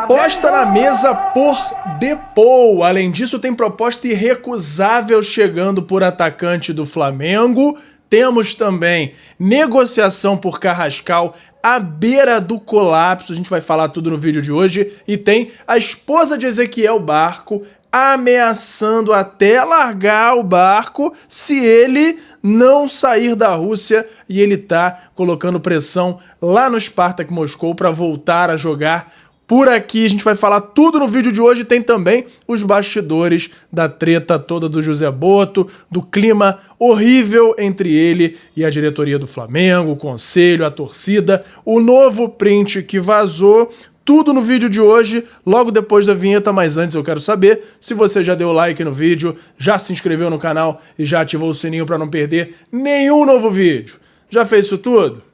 Aposta na mesa por Depou. Além disso, tem proposta irrecusável chegando por atacante do Flamengo. Temos também negociação por Carrascal à beira do colapso. A gente vai falar tudo no vídeo de hoje. E tem a esposa de Ezequiel Barco ameaçando até largar o barco se ele não sair da Rússia, e ele tá colocando pressão lá no Spartak Moscou para voltar a jogar por aqui. A gente vai falar tudo no vídeo de hoje. Tem também os bastidores da treta toda do José Botto, do clima horrível entre ele e a diretoria do Flamengo, o conselho, a torcida, o novo print que vazou. Tudo no vídeo de hoje, logo depois da vinheta, mas antes eu quero saber se você já deu like no vídeo, já se inscreveu no canal e já ativou o sininho para não perder nenhum novo vídeo. Já fez isso tudo?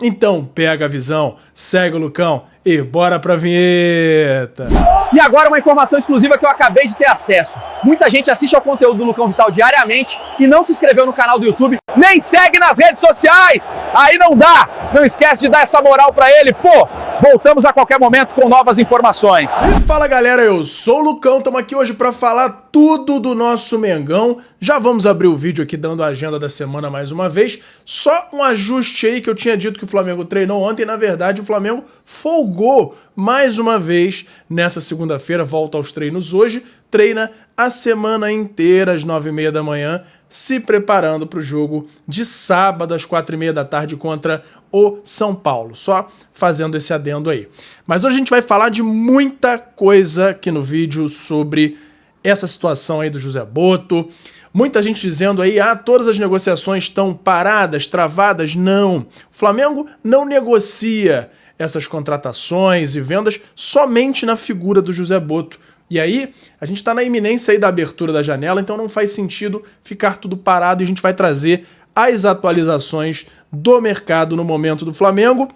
Então pega a visão, segue o Lucão e bora pra vinheta! E agora uma informação exclusiva que eu acabei de ter acesso. Muita gente assiste ao conteúdo do Lucão Vital diariamente e não se inscreveu no canal do YouTube, nem segue nas redes sociais. Aí não dá! Não esquece de dar essa moral pra ele, pô! Voltamos a qualquer momento com novas informações. Fala galera, eu sou o Lucão, estamos aqui hoje para falar tudo do nosso Mengão. Já vamos abrir o vídeo aqui dando a agenda da semana mais uma vez. Só um ajuste aí que eu tinha dito que o Flamengo treinou ontem. Na verdade, o Flamengo folgou mais uma vez nessa segunda-feira, volta aos treinos hoje, treina a semana inteira às 9h30 da manhã, se preparando para o jogo de sábado às 4h30 da tarde contra o São Paulo. Só fazendo esse adendo aí. Mas hoje a gente vai falar de muita coisa aqui no vídeo sobre essa situação aí do José Botto. Muita gente dizendo aí, todas as negociações estão paradas, travadas. Não. O Flamengo não negocia essas contratações e vendas somente na figura do José Botto. E aí, a gente está na iminência aí da abertura da janela, então não faz sentido ficar tudo parado e a gente vai trazer as atualizações do mercado no momento do Flamengo.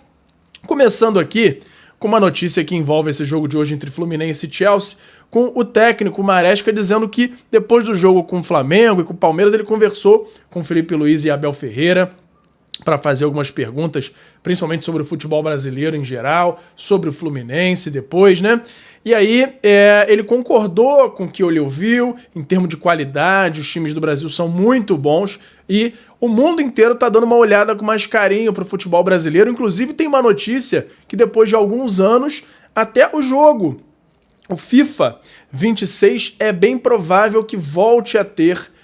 Começando aqui com uma notícia que envolve esse jogo de hoje entre Fluminense e Chelsea, com o técnico Maresca dizendo que depois do jogo com o Flamengo e com o Palmeiras, ele conversou com Felipe Luiz e Abel Ferreira para fazer algumas perguntas, principalmente sobre o futebol brasileiro em geral, sobre o Fluminense depois, né? E aí ele concordou com o que ele ouviu, em termos de qualidade, os times do Brasil são muito bons e o mundo inteiro tá dando uma olhada com mais carinho pro futebol brasileiro. Inclusive tem uma notícia que depois de alguns anos, até o jogo, o FIFA 26, é bem provável que volte a ter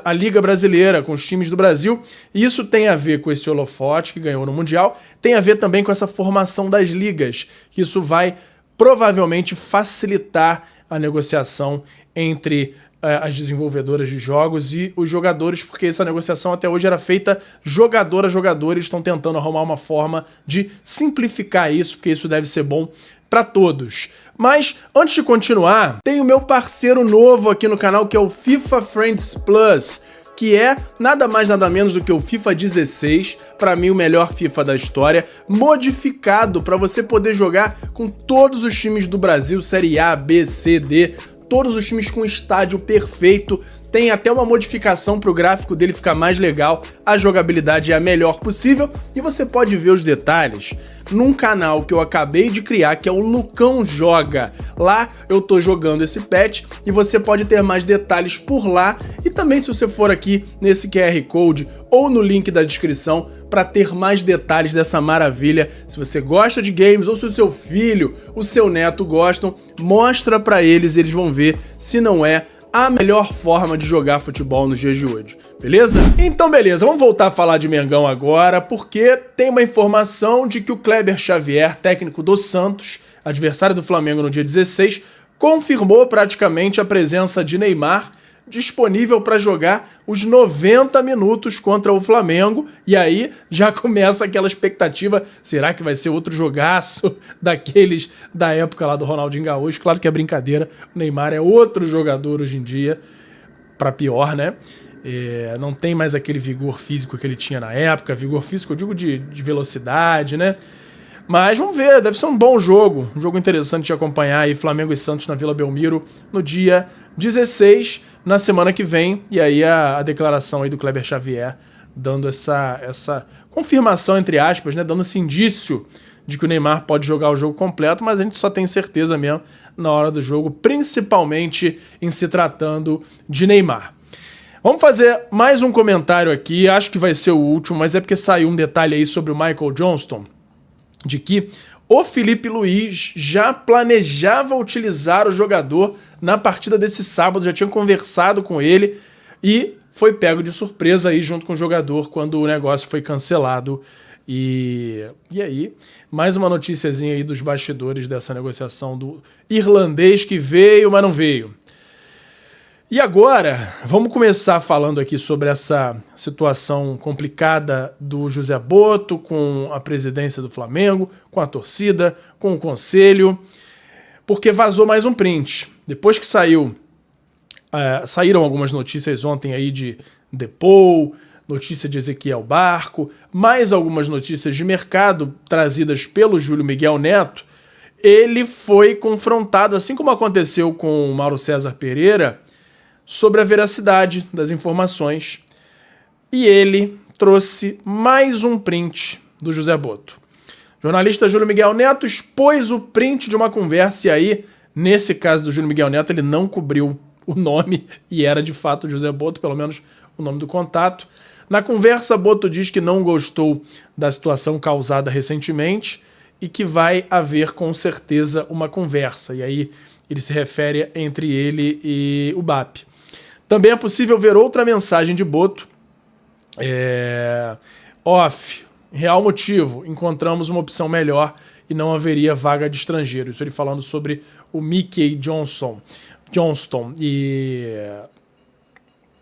a Liga Brasileira, com os times do Brasil. E isso tem a ver com esse holofote que ganhou no Mundial, tem a ver também com essa formação das ligas, que isso vai provavelmente facilitar a negociação entre as desenvolvedoras de jogos e os jogadores, porque essa negociação até hoje era feita jogador a jogador, eles estão tentando arrumar uma forma de simplificar isso, porque isso deve ser bom para todos. Mas, antes de continuar, tem o meu parceiro novo aqui no canal, que é o FIFA Friends Plus, que é nada mais nada menos do que o FIFA 16, para mim o melhor FIFA da história, modificado para você poder jogar com todos os times do Brasil, Série A, B, C, D, todos os times com estádio perfeito. Tem até uma modificação para o gráfico dele ficar mais legal, a jogabilidade é a melhor possível e você pode ver os detalhes num canal que eu acabei de criar, que é o Lucão Joga. Lá eu tô jogando esse patch e você pode ter mais detalhes por lá, e também se você for aqui nesse QR Code ou no link da descrição para ter mais detalhes dessa maravilha. Se você gosta de games ou se o seu filho, o seu neto gostam, mostra para eles e eles vão ver se não é a melhor forma de jogar futebol nos dias de hoje, beleza? Então beleza, vamos voltar a falar de Mengão agora, porque tem uma informação de que o Kleber Xavier, técnico do Santos, adversário do Flamengo no dia 16, confirmou praticamente a presença de Neymar disponível para jogar os 90 minutos contra o Flamengo, e aí já começa aquela expectativa, será que vai ser outro jogaço daqueles da época lá do Ronaldinho Gaúcho? Claro que é brincadeira, o Neymar é outro jogador hoje em dia, para pior, né? Não tem mais aquele vigor físico que ele tinha na época, vigor físico eu digo de velocidade, né? Mas vamos ver, deve ser um bom jogo, um jogo interessante de acompanhar aí, Flamengo e Santos na Vila Belmiro no dia 16, na semana que vem, e aí a declaração aí do Kleber Xavier dando essa confirmação, entre aspas, né, dando esse indício de que o Neymar pode jogar o jogo completo, mas a gente só tem certeza mesmo na hora do jogo, principalmente em se tratando de Neymar. Vamos fazer mais um comentário aqui, acho que vai ser o último, mas é porque saiu um detalhe aí sobre o Michael Johnston, de que o Felipe Luiz já planejava utilizar o jogador na partida desse sábado, já tinha conversado com ele e foi pego de surpresa aí junto com o jogador quando o negócio foi cancelado. E aí, mais uma noticiazinha aí dos bastidores dessa negociação do irlandês que veio, mas não veio. E agora, vamos começar falando aqui sobre essa situação complicada do José Botto com a presidência do Flamengo, com a torcida, com o conselho, porque vazou mais um print. Depois que saíram algumas notícias ontem aí de Depou, notícia de Ezequiel Barco, mais algumas notícias de mercado trazidas pelo Júlio Miguel Neto, ele foi confrontado, assim como aconteceu com o Mauro César Pereira, sobre a veracidade das informações, e ele trouxe mais um print do José Botto. O jornalista Júlio Miguel Neto expôs o print de uma conversa, e aí, nesse caso do Júlio Miguel Neto, ele não cobriu o nome, e era de fato José Botto, pelo menos o nome do contato. Na conversa, Botto diz que não gostou da situação causada recentemente e que vai haver com certeza uma conversa, e aí ele se refere entre ele e o BAP. Também é possível ver outra mensagem de Botto. Off, real motivo, encontramos uma opção melhor e não haveria vaga de estrangeiro. Isso ele falando sobre o Mickey Johnston. E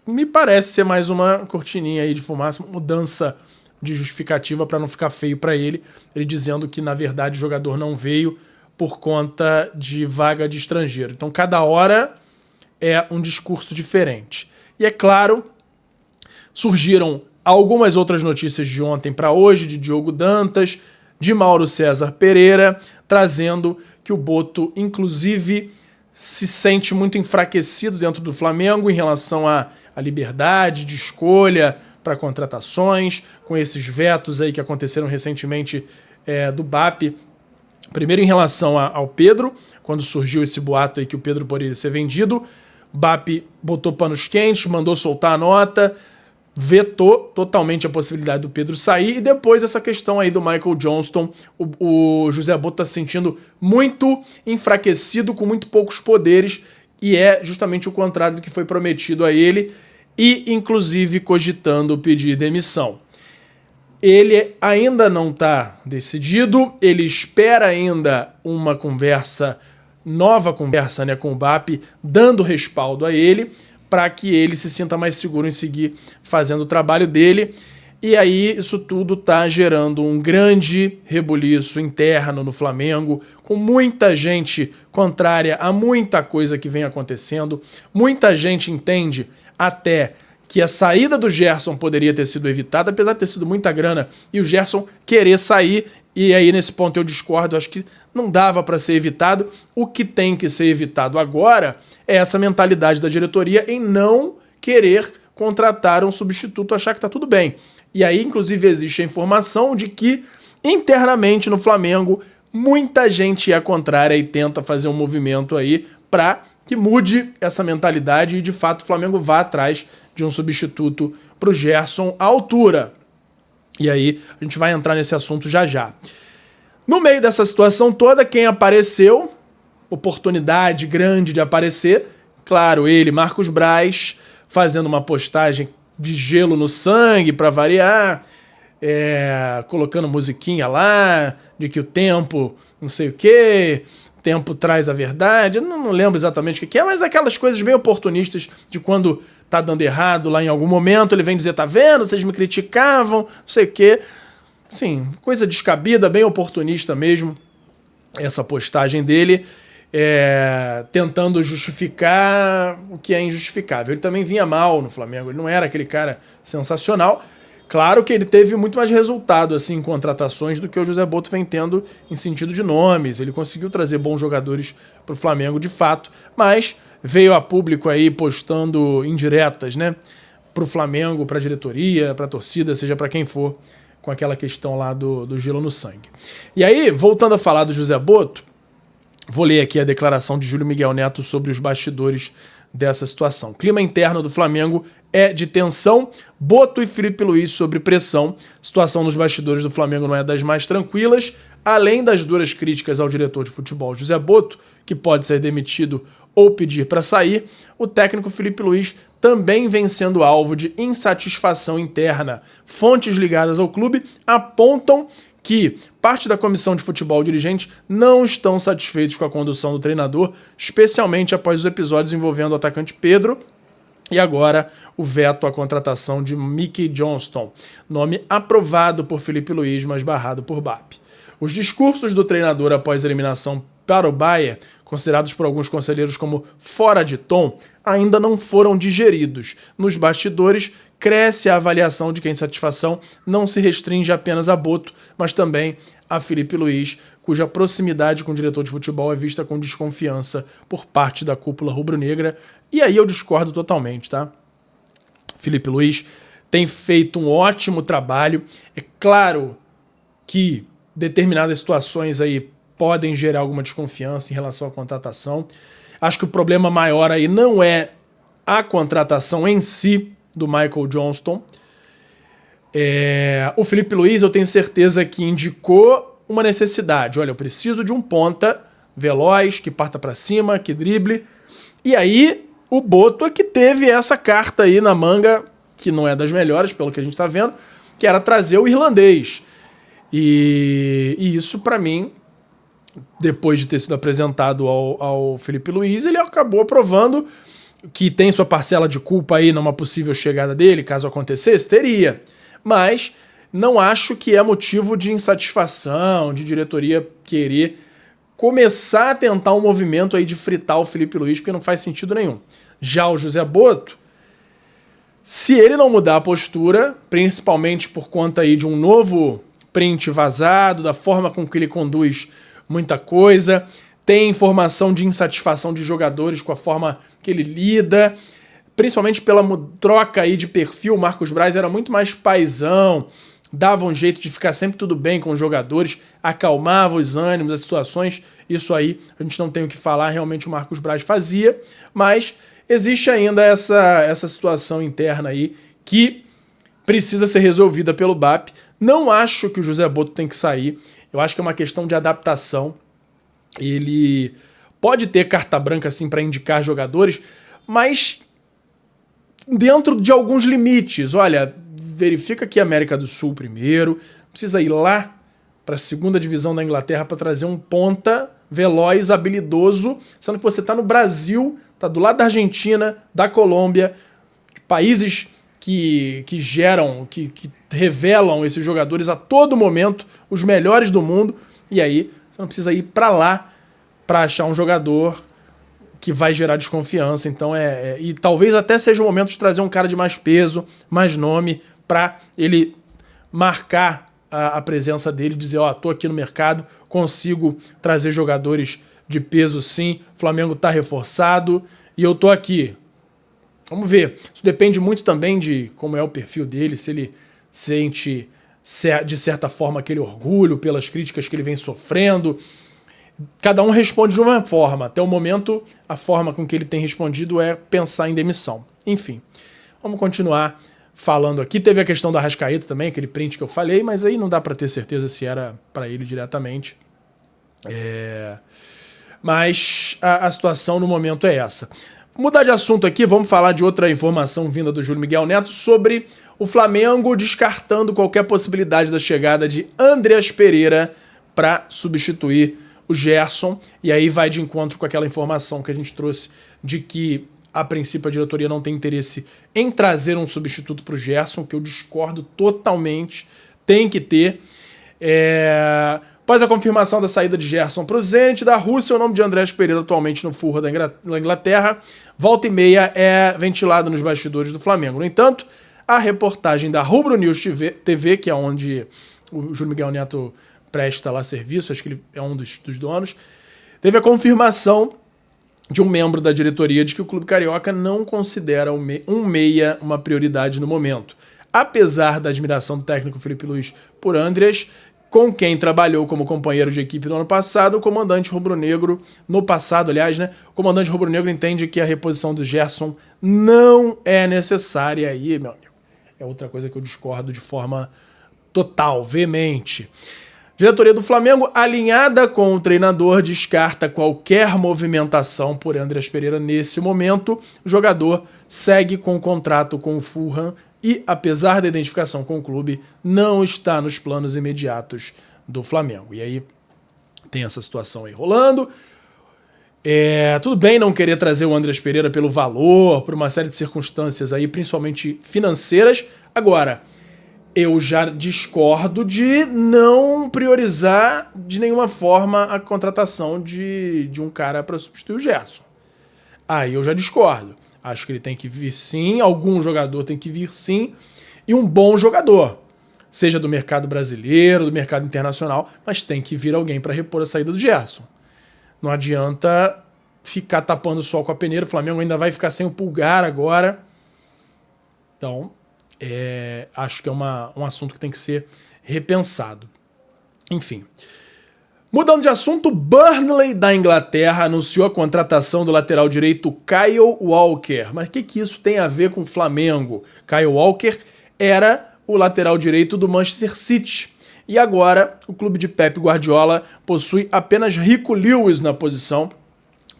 me parece ser mais uma cortininha aí de fumaça, uma mudança de justificativa para não ficar feio para ele. Ele dizendo que, na verdade, o jogador não veio por conta de vaga de estrangeiro. Então, cada hora é um discurso diferente. E é claro, surgiram algumas outras notícias de ontem para hoje, de Diogo Dantas, de Mauro César Pereira, trazendo que o Botto, inclusive, se sente muito enfraquecido dentro do Flamengo em relação à liberdade de escolha para contratações, com esses vetos aí que aconteceram recentemente do BAP. Primeiro em relação ao Pedro, quando surgiu esse boato aí que o Pedro poderia ser vendido, o BAP botou panos quentes, mandou soltar a nota, vetou totalmente a possibilidade do Pedro sair, e depois essa questão aí do Michael Johnston, o José Botto está se sentindo muito enfraquecido, com muito poucos poderes, e é justamente o contrário do que foi prometido a ele, e inclusive cogitando pedir demissão. Ele ainda não está decidido, ele espera ainda uma nova conversa, né, com o BAP, dando respaldo a ele, para que ele se sinta mais seguro em seguir fazendo o trabalho dele. E aí isso tudo está gerando um grande rebuliço interno no Flamengo, com muita gente contrária a muita coisa que vem acontecendo. Muita gente entende até que a saída do Gerson poderia ter sido evitada, apesar de ter sido muita grana, e o Gerson querer sair, e aí nesse ponto eu discordo, acho que não dava para ser evitado. O que tem que ser evitado agora é essa mentalidade da diretoria em não querer contratar um substituto, achar que está tudo bem. E aí, inclusive, existe a informação de que, internamente no Flamengo, muita gente é contrária e tenta fazer um movimento aí para que mude essa mentalidade e, de fato, o Flamengo vá atrás de um substituto para o Gerson à altura. E aí, a gente vai entrar nesse assunto já já. No meio dessa situação toda, quem apareceu, oportunidade grande de aparecer, claro, ele, Marcos Braz, fazendo uma postagem de gelo no sangue para variar, colocando musiquinha lá, de que o tempo não sei o quê, tempo traz a verdade, eu não lembro exatamente o que é, mas aquelas coisas bem oportunistas de quando tá dando errado lá em algum momento, ele vem dizer, tá vendo, vocês me criticavam, não sei o quê. Sim, coisa descabida, bem oportunista mesmo, essa postagem dele, tentando justificar o que é injustificável. Ele também vinha mal no Flamengo, ele não era aquele cara sensacional. Claro que ele teve muito mais resultado assim, em contratações do que o José Botto vem tendo em sentido de nomes. Ele conseguiu trazer bons jogadores para o Flamengo de fato, mas veio a público aí postando indiretas, né, para o Flamengo, para a diretoria, para a torcida, seja para quem for, com aquela questão lá do gelo no sangue. E aí, voltando a falar do José Botto, vou ler aqui a declaração de Júlio Miguel Neto sobre os bastidores dessa situação. Clima interno do Flamengo é de tensão. Botto e Felipe Luiz sob pressão. Situação nos bastidores do Flamengo não é das mais tranquilas. Além das duras críticas ao diretor de futebol José Botto, que pode ser demitido ou pedir para sair, o técnico Felipe Luiz também vem sendo alvo de insatisfação interna. Fontes ligadas ao clube apontam que parte da comissão de futebol e dirigentes não estão satisfeitos com a condução do treinador, especialmente após os episódios envolvendo o atacante Pedro e agora o veto à contratação de Mickey Johnston, nome aprovado por Felipe Luiz, mas barrado por BAP. Os discursos do treinador após a eliminação para o Bayern, considerados por alguns conselheiros como fora de tom, ainda não foram digeridos. Nos bastidores, cresce a avaliação de que a insatisfação não se restringe apenas a Botto, mas também a Felipe Luiz, cuja proximidade com o diretor de futebol é vista com desconfiança por parte da cúpula rubro-negra. E aí eu discordo totalmente, tá? Felipe Luiz tem feito um ótimo trabalho. É claro que determinadas situações aí podem gerar alguma desconfiança em relação à contratação. Acho que o problema maior aí não é a contratação em si do Michael Johnston. O Felipe Luiz, eu tenho certeza que indicou uma necessidade. Olha, eu preciso de um ponta veloz, que parta para cima, que drible. E aí, o Botto é que teve essa carta aí na manga, que não é das melhores, pelo que a gente tá vendo, que era trazer o irlandês. E isso, para mim, depois de ter sido apresentado ao Felipe Luiz, ele acabou aprovando que tem sua parcela de culpa aí numa possível chegada dele, caso acontecesse, teria. Mas não acho que é motivo de insatisfação, de diretoria querer começar a tentar um movimento aí de fritar o Felipe Luiz, porque não faz sentido nenhum. Já o José Botto, se ele não mudar a postura, principalmente por conta aí de um novo print vazado, da forma com que ele conduz muita coisa, tem informação de insatisfação de jogadores com a forma que ele lida, principalmente pela troca aí de perfil. O Marcos Braz era muito mais paizão, dava um jeito de ficar sempre tudo bem com os jogadores, acalmava os ânimos, as situações. Isso aí a gente não tem o que falar, realmente o Marcos Braz fazia, mas existe ainda essa situação interna aí que precisa ser resolvida pelo BAP. Não acho que o José Botto tem que sair, eu acho que é uma questão de adaptação. Ele pode ter carta branca assim para indicar jogadores, mas dentro de alguns limites. Olha, verifica aqui a América do Sul primeiro, precisa ir lá para a segunda divisão da Inglaterra para trazer um ponta veloz, habilidoso, sendo que você está no Brasil, está do lado da Argentina, da Colômbia, países que geram, que revelam esses jogadores a todo momento, os melhores do mundo, e aí você não precisa ir para lá para achar um jogador que vai gerar desconfiança. Então e talvez até seja o momento de trazer um cara de mais peso, mais nome, para ele marcar a presença dele, dizer, ó, tô aqui no mercado, consigo trazer jogadores de peso sim, o Flamengo tá reforçado e eu tô aqui. Vamos ver. Isso depende muito também de como é o perfil dele, se ele sente de certa forma aquele orgulho pelas críticas que ele vem sofrendo. Cada um responde de uma forma. Até o momento, a forma com que ele tem respondido é pensar em demissão. Enfim, vamos continuar falando aqui. Teve a questão da Arrascaeta também, aquele print que eu falei, mas aí não dá para ter certeza se era para ele diretamente. Mas a situação no momento é essa. Mudar de assunto aqui, vamos falar de outra informação vinda do Júlio Miguel Neto sobre o Flamengo descartando qualquer possibilidade da chegada de Andreas Pereira para substituir o Gerson. E aí vai de encontro com aquela informação que a gente trouxe de que, a princípio, a diretoria não tem interesse em trazer um substituto para o Gerson, que eu discordo totalmente, tem que ter. Após a confirmação da saída de Gerson para o Zenit da Rússia, o nome de Andreas Pereira, atualmente no Fulham da Inglaterra, volta e meia é ventilado nos bastidores do Flamengo. No entanto, a reportagem da Rubro News TV, que é onde o Júlio Miguel Neto presta lá serviço, acho que ele é um dos donos, teve a confirmação de um membro da diretoria de que o clube carioca não considera um meia uma prioridade no momento. apesar da admiração do técnico Felipe Luiz por Andreas, com quem trabalhou como companheiro de equipe no ano passado, o comandante rubro-negro, no passado, aliás, né? O comandante rubro-negro entende que a reposição do Gerson não é necessária. Aí, meu amigo, é outra coisa que eu discordo de forma total, veemente. Diretoria do Flamengo, alinhada com o treinador, descarta qualquer movimentação por Andreas Pereira nesse momento. O jogador segue com o contrato com o Fulham e, apesar da identificação com o clube, não está nos planos imediatos do Flamengo. E aí tem essa situação aí rolando. Tudo bem não querer trazer o Andreas Pereira pelo valor, por uma série de circunstâncias aí, principalmente financeiras. Agora, eu já discordo de não priorizar de nenhuma forma a contratação de um cara para substituir o Gerson. Aí eu já discordo. Acho que ele tem que vir sim, algum jogador tem que vir sim, e um bom jogador. Seja do mercado brasileiro, do mercado internacional, mas tem que vir alguém para repor a saída do Gerson. Não adianta ficar tapando o sol com a peneira, o Flamengo ainda vai ficar sem o Pulgar agora. Então, acho que é um assunto que tem que ser repensado. Enfim. Mudando de assunto, Burnley da Inglaterra anunciou a contratação do lateral direito Kyle Walker. Mas o que isso tem a ver com o Flamengo? Kyle Walker era o lateral direito do Manchester City. E agora o clube de Pep Guardiola possui apenas Rico Lewis na posição.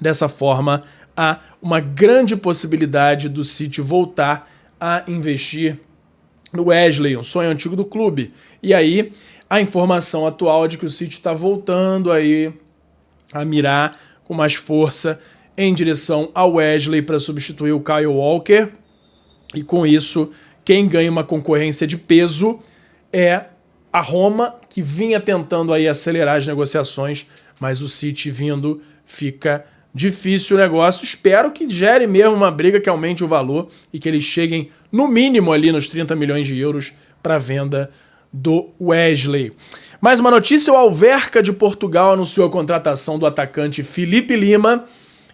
Dessa forma, há uma grande possibilidade do City voltar a investir no Wesley, um sonho antigo do clube. E aí, a informação atual é de que o City está voltando aí a mirar com mais força em direção ao Wesley para substituir o Kyle Walker. E com isso, quem ganha uma concorrência de peso é a Roma, que vinha tentando aí acelerar as negociações, mas o City vindo fica difícil o negócio. Espero que gere mesmo uma briga que aumente o valor e que eles cheguem no mínimo ali nos 30 milhões de euros para venda do Wesley. Mais uma notícia, o Alverca de Portugal anunciou a contratação do atacante Felipe Lima,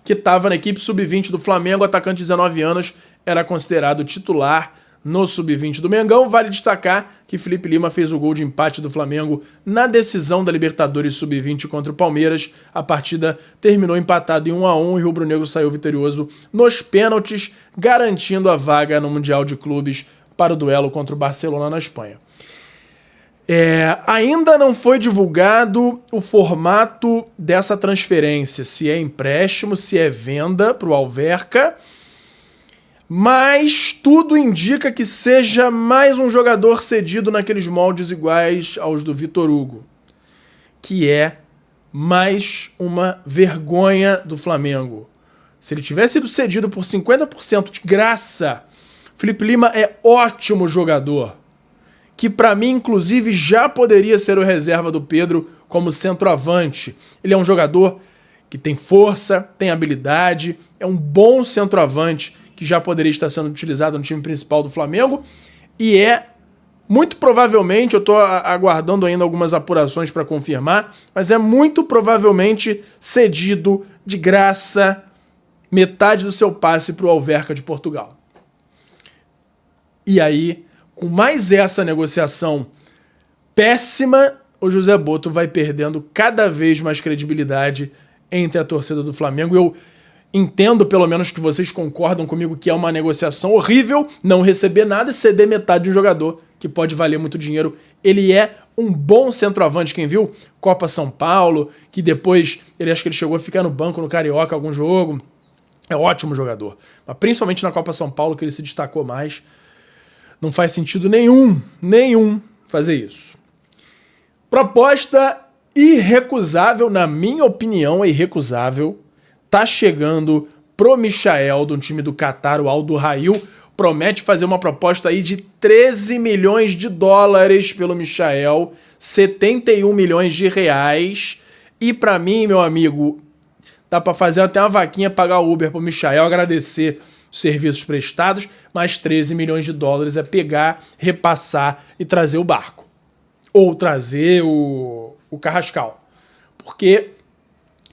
que estava na equipe sub-20 do Flamengo, atacante de 19 anos, era considerado titular no sub-20 do Mengão. Vale destacar que Felipe Lima fez o gol de empate do Flamengo na decisão da Libertadores sub-20 contra o Palmeiras. A partida terminou empatada em 1-1 e o rubro-negro saiu vitorioso nos pênaltis, garantindo a vaga no Mundial de Clubes para o duelo contra o Barcelona na Espanha. Ainda não foi divulgado o formato dessa transferência, se é empréstimo, se é venda para o Alverca, mas tudo indica que seja mais um jogador cedido naqueles moldes iguais aos do Vitor Hugo, que é mais uma vergonha do Flamengo. Se ele tivesse sido cedido por 50% de graça, Felipe Lima é ótimo jogador, que para mim, inclusive, já poderia ser o reserva do Pedro como centroavante. Ele é um jogador que tem força, tem habilidade, é um bom centroavante que já poderia estar sendo utilizado no time principal do Flamengo e muito provavelmente, eu estou aguardando ainda algumas apurações para confirmar, mas é muito provavelmente cedido de graça metade do seu passe para o Alverca de Portugal. E aí, com mais essa negociação péssima, o José Botto vai perdendo cada vez mais credibilidade entre a torcida do Flamengo. Eu entendo, pelo menos, que vocês concordam comigo que é uma negociação horrível não receber nada e ceder metade de um jogador que pode valer muito dinheiro. Ele é um bom centroavante, quem viu? Copa São Paulo, que depois, acho que ele chegou a ficar no banco no Carioca algum jogo. É ótimo jogador. Mas principalmente na Copa São Paulo, que ele se destacou mais. Não faz sentido nenhum fazer isso. Proposta irrecusável, na minha opinião, é irrecusável. Tá chegando pro Michael, do time do Qatar, o Al Duhail. Promete fazer uma proposta aí de 13 milhões de dólares pelo Michael, 71 milhões de reais. E pra mim, meu amigo, dá pra fazer até uma vaquinha, pagar o Uber pro Michael, agradecer os serviços prestados, mas 13 milhões de dólares é pegar, repassar e trazer o barco. Ou trazer o Carrascal. Porque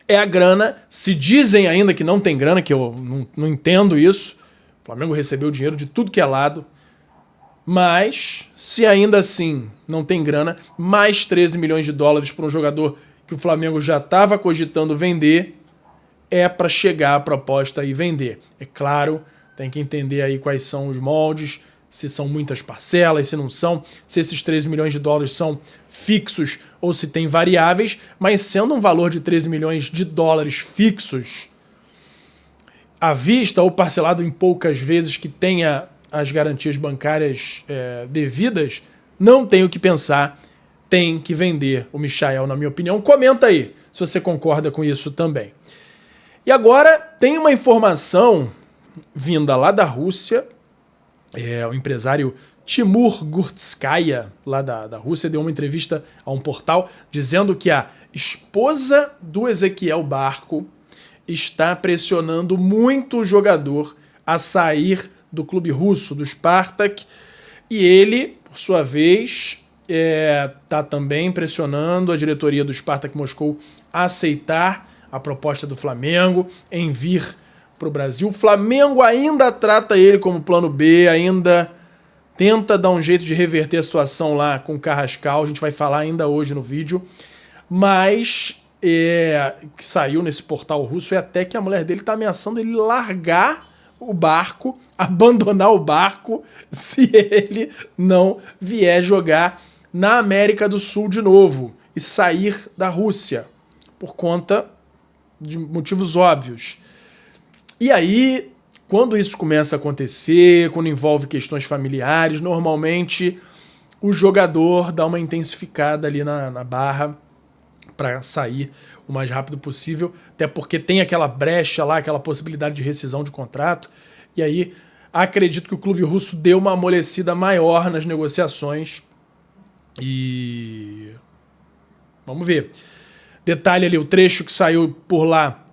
é a grana, se dizem ainda que não tem grana, que eu não entendo isso, o Flamengo recebeu dinheiro de tudo que é lado, Mas, se ainda assim não tem grana, mais 13 milhões de dólares para um jogador que o Flamengo já estava cogitando vender, é para chegar a proposta e vender. É claro, tem que entender aí quais são os moldes, se são muitas parcelas, se não são, se esses 13 milhões de dólares são fixos ou se tem variáveis, mas sendo um valor de 13 milhões de dólares fixos, à vista ou parcelado em poucas vezes que tenha as garantias bancárias devidas, não tem o que pensar, tem que vender o Michael, na minha opinião. Comenta aí se você concorda com isso também. E agora tem uma informação vinda lá da Rússia, o empresário Timur Gurtskaya, lá da Rússia, deu uma entrevista a um portal dizendo que a esposa do Ezequiel Barco está pressionando muito o jogador a sair do clube russo, do Spartak, e ele, por sua vez, está também pressionando a diretoria do Spartak Moscou a aceitar a proposta do Flamengo em vir para o Brasil. O Flamengo ainda trata ele como plano B, ainda tenta dar um jeito de reverter a situação lá com o Carrascal, a gente vai falar ainda hoje no vídeo, mas que saiu nesse portal russo é até que a mulher dele está ameaçando ele largar o barco, abandonar o barco, se ele não vier jogar na América do Sul de novo e sair da Rússia, por conta de motivos óbvios. E aí, quando isso começa a acontecer, quando envolve questões familiares, normalmente o jogador dá uma intensificada ali na barra para sair o mais rápido possível, até porque tem aquela brecha lá, aquela possibilidade de rescisão de contrato, e aí acredito que o clube russo deu uma amolecida maior nas negociações e vamos ver. Detalhe ali, o trecho que saiu por lá,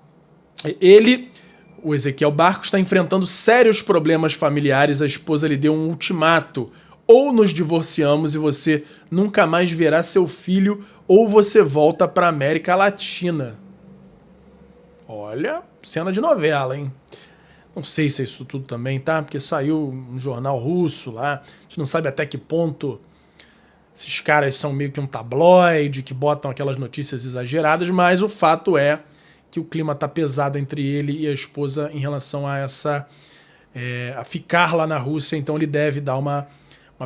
o Ezequiel Barco, está enfrentando sérios problemas familiares, a esposa lhe deu um ultimato: ou nos divorciamos e você nunca mais verá seu filho, ou você volta para a América Latina. Olha, cena de novela, hein? Não sei se é isso tudo também, tá? Porque saiu um jornal russo lá, a gente não sabe até que ponto esses caras são meio que um tabloide, que botam aquelas notícias exageradas, mas o fato é que o clima tá pesado entre ele e a esposa em relação a a ficar lá na Rússia, então ele deve dar uma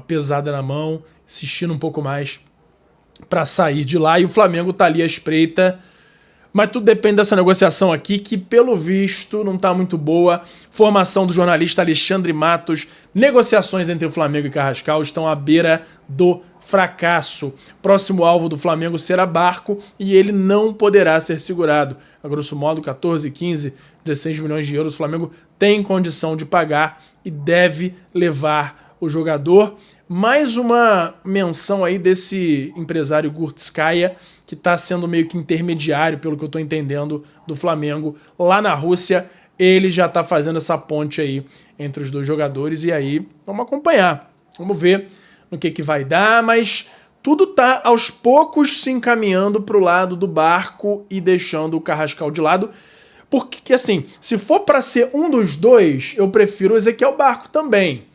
pesada na mão, insistindo um pouco mais para sair de lá, e o Flamengo tá ali à espreita, mas tudo depende dessa negociação aqui, que pelo visto não tá muito boa. Formação do jornalista Alexandre Matos: negociações entre o Flamengo e Carrascal estão à beira do fracasso. Próximo alvo do Flamengo será Barco e ele não poderá ser segurado. A grosso modo, 14, 15, 16 milhões de euros o Flamengo tem condição de pagar e deve levar o jogador. Mais uma menção aí desse empresário Gurtskaya, que está sendo meio que intermediário, pelo que eu estou entendendo, do Flamengo lá na Rússia. Ele já está fazendo essa ponte aí entre os dois jogadores, e aí vamos acompanhar. Vamos ver no que vai dar, mas tudo tá aos poucos se encaminhando para o lado do Barco e deixando o Carrascal de lado. Porque assim, se for para ser um dos dois, eu prefiro o Ezequiel Barco também.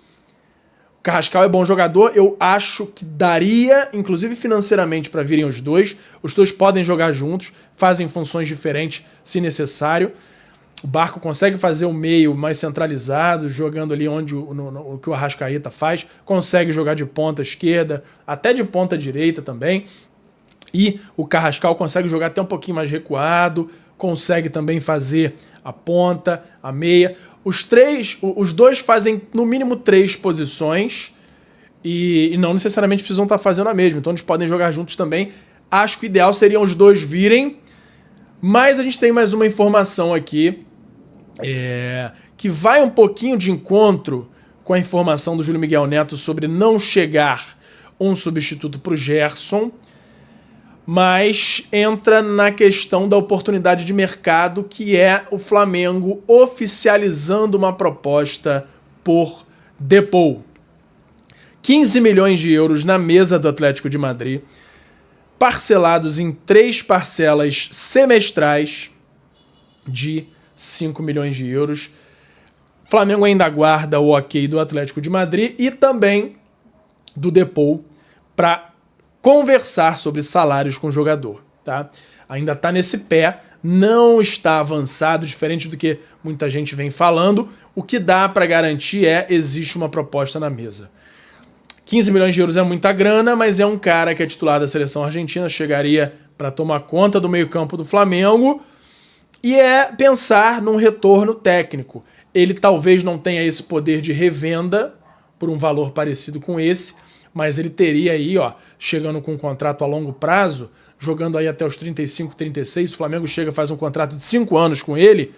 O Carrascal é bom jogador, eu acho que daria, inclusive financeiramente, para virem os dois. Os dois podem jogar juntos, fazem funções diferentes se necessário. O Barco consegue fazer o meio mais centralizado, jogando ali onde o que o Arrascaeta faz. Consegue jogar de ponta esquerda, até de ponta direita também. E o Carrascal consegue jogar até um pouquinho mais recuado, consegue também fazer a ponta, a meia. Os dois fazem no mínimo 3 posições e não necessariamente precisam estar fazendo a mesma, então eles podem jogar juntos também. Acho que o ideal seria os dois virem, mas a gente tem mais uma informação aqui que vai um pouquinho de encontro com a informação do Júlio Miguel Neto sobre não chegar um substituto para o Gerson, mas entra na questão da oportunidade de mercado, que é o Flamengo oficializando uma proposta por Depou. 15 milhões de euros na mesa do Atlético de Madrid, parcelados em 3 parcelas semestrais de 5 milhões de euros. O Flamengo ainda aguarda o ok do Atlético de Madrid e também do Depou para conversar sobre salários com o jogador, tá? Ainda está nesse pé, não está avançado, diferente do que muita gente vem falando. O que dá para garantir existe uma proposta na mesa. 15 milhões de euros é muita grana, mas é um cara que é titular da seleção argentina, chegaria para tomar conta do meio-campo do Flamengo, e pensar num retorno técnico. Ele talvez não tenha esse poder de revenda por um valor parecido com esse, mas ele teria aí, chegando com um contrato a longo prazo, jogando aí até os 35, 36, o Flamengo chega e faz um contrato de 5 anos com ele,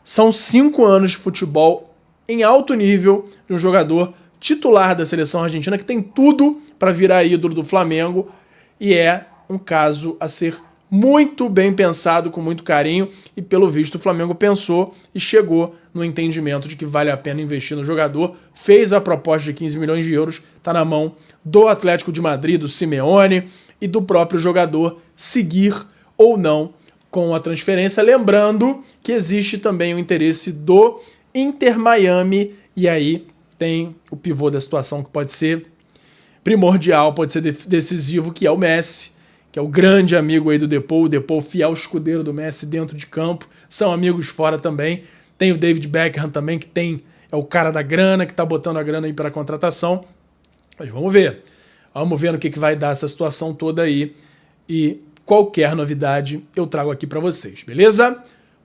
são 5 anos de futebol em alto nível de um jogador titular da seleção argentina que tem tudo para virar ídolo do Flamengo, e é um caso a ser muito bem pensado, com muito carinho, e pelo visto o Flamengo pensou e chegou no entendimento de que vale a pena investir no jogador, fez a proposta de 15 milhões de euros, está na mão do Atlético de Madrid, do Simeone e do próprio jogador seguir ou não com a transferência, lembrando que existe também o interesse do Inter Miami, e aí tem o pivô da situação que pode ser primordial, pode ser decisivo, que é o Messi, que é o grande amigo aí do Depou, o Depou fiel escudeiro do Messi dentro de campo, são amigos fora também. Tem o David Beckham também, que é o cara da grana, que tá botando a grana aí para a contratação. Mas vamos ver. Vamos ver no que vai dar essa situação toda aí. E qualquer novidade eu trago aqui para vocês, beleza?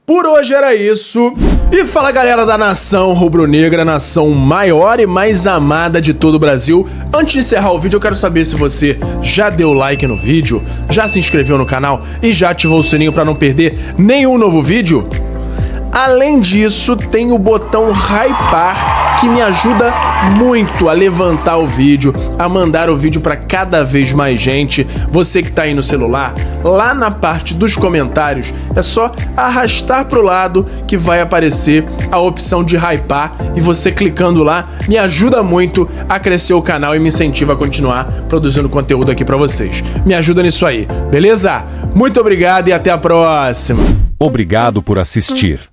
Por hoje era isso. E fala, galera da nação rubro-negra, nação maior e mais amada de todo o Brasil. Antes de encerrar o vídeo, eu quero saber se você já deu like no vídeo, já se inscreveu no canal e já ativou o sininho para não perder nenhum novo vídeo. Além disso, tem o botão hypar, que me ajuda muito a levantar o vídeo, a mandar o vídeo para cada vez mais gente. Você que tá aí no celular, lá na parte dos comentários, é só arrastar pro lado que vai aparecer a opção de hypar, e você clicando lá me ajuda muito a crescer o canal e me incentiva a continuar produzindo conteúdo aqui para vocês. Me ajuda nisso aí, beleza? Muito obrigado e até a próxima. Obrigado por assistir.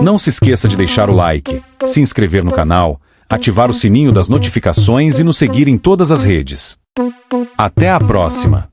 Não se esqueça de deixar o like, se inscrever no canal, ativar o sininho das notificações e nos seguir em todas as redes. Até a próxima!